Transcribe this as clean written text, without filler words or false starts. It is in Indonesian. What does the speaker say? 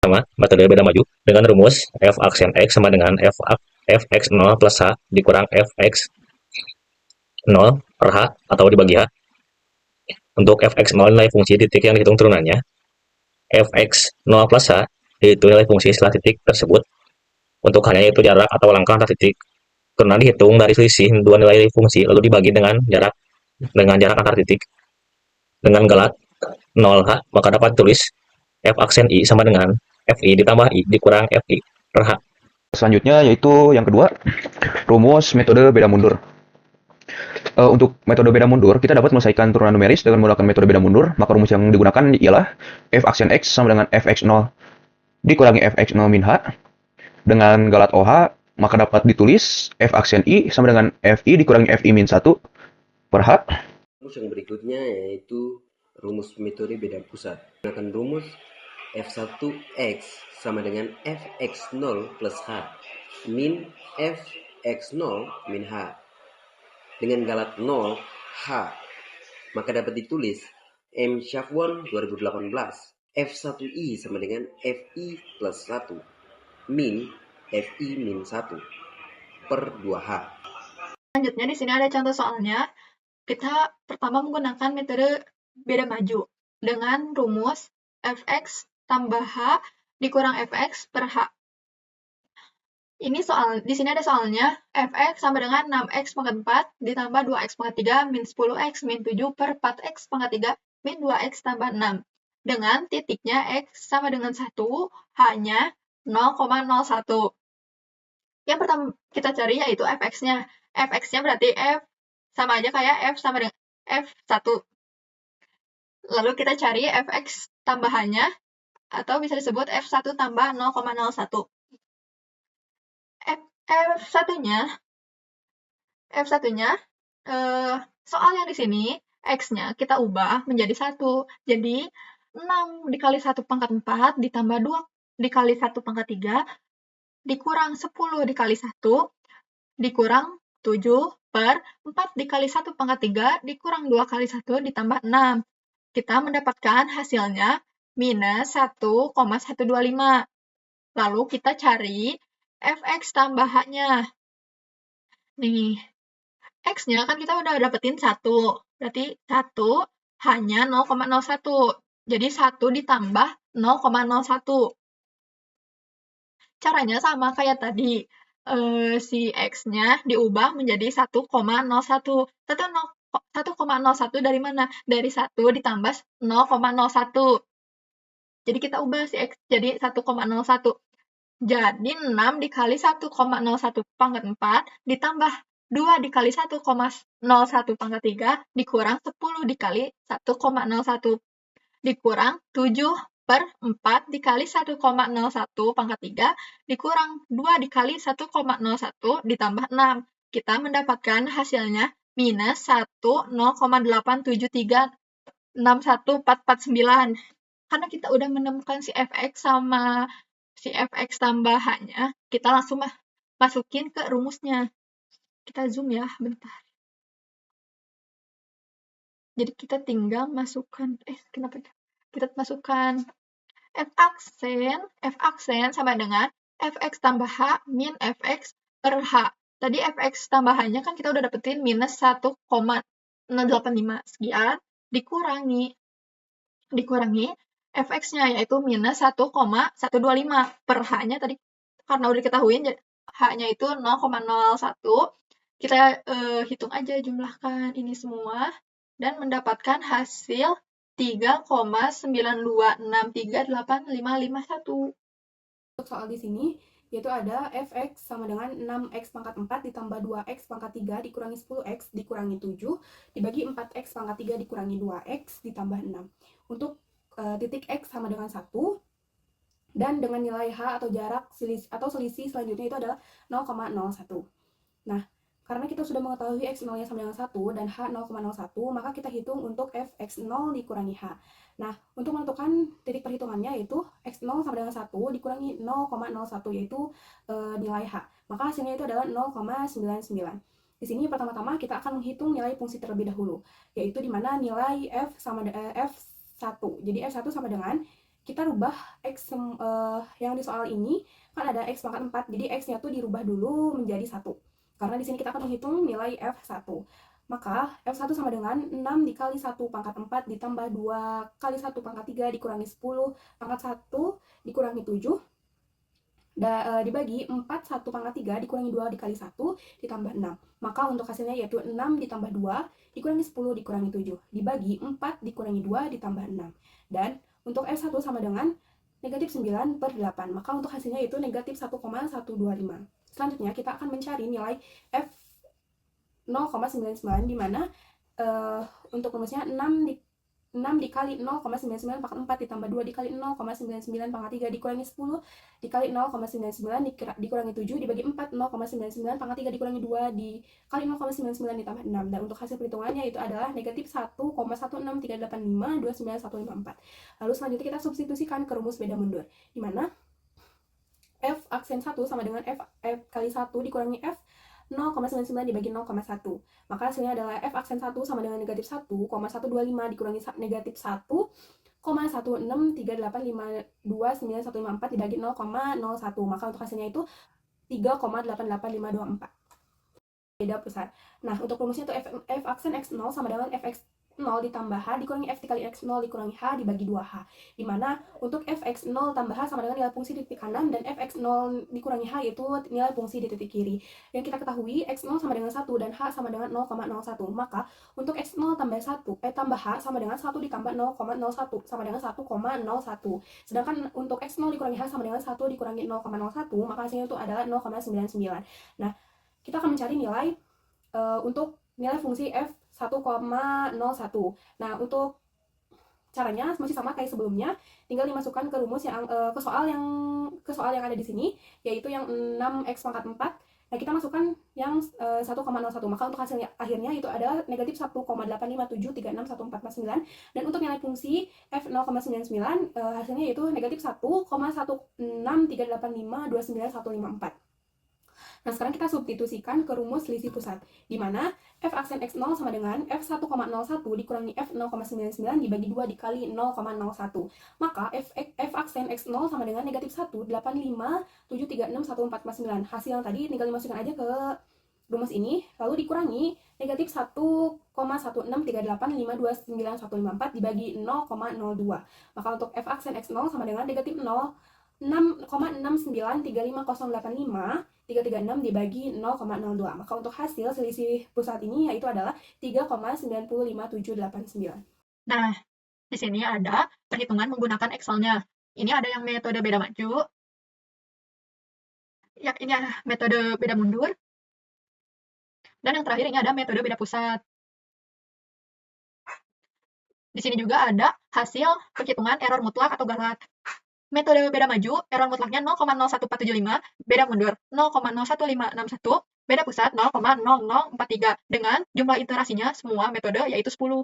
Pertama, metode beda maju dengan rumus f aksen x sama dengan fx0 plus h dikurang fx0 per h atau dibagi h. Untuk fx0 nilai fungsi titik yang dihitung turunannya, fx0 plus h yaitu nilai fungsi setelah titik tersebut. Untuk hanya yaitu jarak atau langkah antar titik. Karena dihitung dari selisih dua nilai fungsi lalu dibagi dengan jarak antar titik dengan galat 0h, maka dapat tulis f aksen i sama dengan fi ditambah i dikurang fi per h. Selanjutnya yaitu yang kedua, rumus metode beda mundur. Untuk metode beda mundur, kita dapat menyelesaikan turunan numeris dengan menggunakan metode beda mundur. Maka rumus yang digunakan ialah f aksen x sama dengan fx0 dikurangi fx0 min h. Dengan galat OH, maka dapat ditulis f aksen i sama dengan fi dikurangi fi min 1 per h. Rumus yang berikutnya yaitu rumus metode beda pusat. Gunakan rumus f1x sama dengan fx0 plus h min fx0 min h. Dengan galat 0 h, maka dapat ditulis M. Syafwan 2018 f1i sama dengan fi plus 1 min fi min 1 per 2h. Selanjutnya di sini ada contoh soalnya. Kita pertama menggunakan metode beda maju dengan rumus fx tambah h dikurang fx per h. Ini di sini ada soalnya fx sama dengan 6x pangkat 4 ditambah 2x pangkat 3 min 10x min 7 per 4x pangkat 3 min 2x tambah 6. Dengan titiknya x sama dengan 1, h-nya 0,01. Yang pertama kita cari yaitu fx-nya. Fx-nya berarti f sama aja kayak f sama dengan f1. Lalu kita cari fx tambahannya, atau bisa disebut f1 tambah 0,01. F1-nya, soal yang di sini, X-nya kita ubah menjadi 1. Jadi, 6 dikali 1 pangkat 4 ditambah 2 dikali 1 pangkat 3 dikurang 10 dikali 1 dikurang 7 per 4 dikali 1 pangkat 3 dikurang 2 kali 1 ditambah 6. Kita mendapatkan hasilnya minus 1,125. Lalu kita cari fx tambah h-nya. Nih, x-nya kan kita udah dapetin 1. Berarti 1 hanya 0,01. Jadi 1 ditambah 0,01. Caranya sama kayak tadi. Si x-nya diubah menjadi 1,01. 1,01 dari mana? Dari 1 ditambah 0,01. Jadi kita ubah si x jadi 1,01. Jadi 6 dikali 1,01 pangkat 4 ditambah 2 dikali 1,01 pangkat 3 dikurang 10 dikali 1,01 dikurang 7 per 4 dikali 1,01 pangkat 3 dikurang 2 dikali 1,01 ditambah 6. Kita mendapatkan hasilnya minus 1,087361449. Karena kita udah menemukan si fx sama si fx tambahannya, kita langsung masukin ke rumusnya. Kita zoom ya, bentar. Jadi kita tinggal masukkan, kenapa ya? Kita masukkan f aksen sama dengan fx tambah h min fx per h. Tadi fx tambahannya kan kita udah dapetin minus 1,085 sekian, dikurangi fx-nya yaitu minus 1,125 per h-nya tadi karena udah diketahuin h-nya itu 0,01. Kita hitung aja, jumlahkan ini semua dan mendapatkan hasil 3,92638,551. Untuk soal di sini yaitu ada fx sama dengan 6x pangkat 4 ditambah 2x pangkat 3 dikurangi 10x dikurangi 7 dibagi 4x pangkat 3 dikurangi 2x ditambah 6. Untuk titik x sama dengan 1 dan dengan nilai h atau jarak selisih selanjutnya itu adalah 0,01. Nah, karena kita sudah mengetahui x0-nya sama dengan 1 dan h 0,01, maka kita hitung untuk fx0 dikurangi h. Nah, untuk menentukan titik perhitungannya yaitu x0 sama dengan 1 dikurangi 0,01 yaitu nilai h. Maka hasilnya itu adalah 0,99. Di sini pertama-tama kita akan menghitung nilai fungsi terlebih dahulu, yaitu di mana nilai f1. Jadi f1 sama dengan kita rubah X yang di soal ini, kan ada X pangkat 4, jadi X-nya tuh dirubah dulu menjadi 1. Karena di sini kita akan menghitung nilai F1. Maka F1 sama dengan 6 dikali 1 pangkat 4 ditambah 2 kali 1 pangkat 3 dikurangi 10 pangkat 1 dikurangi 7 dibagi 4 1 pangkat 3 dikurangi 2 dikali 1 ditambah 6. Maka untuk hasilnya yaitu 6 ditambah 2 dikurangi 10 dikurangi 7 dibagi 4 dikurangi 2 ditambah 6. Dan untuk F1 sama dengan negatif 9 per 8. Maka untuk hasilnya yaitu negatif 1,125. Selanjutnya kita akan mencari nilai F 0,99 di mana untuk rumusnya 6 dikali 0,99 pangkat 4 ditambah 2 dikali 0,99 pangkat 3 dikurangi 10 dikali 0,99 dikurangi 7 dibagi 4 0,99 pangkat 3 dikurangi 2 dikali 0,99 ditambah 6. Dan untuk hasil perhitungannya itu adalah negatif 1,16385 29154. Lalu selanjutnya kita substitusikan ke rumus beda mundur, di mana F aksen 1 sama dengan F kali 1 dikurangi F 0,99 dibagi 0,1. Maka hasilnya adalah F aksen 1 sama dengan negatif 1,125 dikurangi negatif 1,16385299154 dibagi 0,01. Maka untuk hasilnya itu 3,88524. Beda besar. Nah, untuk rumusnya itu F aksen X0 sama dengan Fx 0 ditambah H dikurangi F dikali X0 dikurangi H dibagi 2H. Dimana untuk Fx0 tambah H sama dengan nilai fungsi di titik kanan dan Fx0 dikurangi H yaitu nilai fungsi di titik kiri. Yang kita ketahui X0 sama dengan 1 dan H sama dengan 0,01. Maka untuk X0 tambah H sama dengan 1 ditambah 0,01 sama dengan 1,01. Sedangkan untuk X0 dikurangi H sama dengan 1 dikurangi 0,01, maka hasilnya itu adalah 0,99. Nah, kita akan mencari nilai untuk nilai fungsi F 1,01. Nah, untuk caranya masih sama kayak sebelumnya, tinggal dimasukkan ke rumus yang ke soal yang ada di sini, yaitu yang 6x pangkat 4. Nah, kita masukkan yang 1,01. Maka untuk hasilnya akhirnya itu adalah negatif 1,857361449. Dan untuk nilai fungsi F 0,99 hasilnya yaitu negatif 1,16385299154. Nah, sekarang kita substitusikan ke rumus selisih pusat, di mana F aksen X0 sama dengan F 1,01 dikurangi F 0,99 dibagi 2 dikali 0,01. Maka F aksen X0 sama dengan negatif 1,857361449. Hasil yang tadi tinggal dimasukkan aja ke rumus ini, lalu dikurangi negatif 1,16385299154 dibagi 0,02. Maka untuk F aksen X0 sama dengan negatif 6,6935085336 dibagi 0,02. Maka untuk hasil selisih pusat ini yaitu adalah 3,95789. Nah, di sini ada perhitungan menggunakan Excel-nya. Ini ada yang metode beda maju, yang ini ada metode beda mundur, dan yang terakhir ini ada metode beda pusat. Di sini juga ada hasil perhitungan error mutlak atau galat. Metode beda maju, error mutlaknya 0,01475, beda mundur 0,01561, beda pusat 0,0043, dengan jumlah iterasinya semua metode yaitu 10.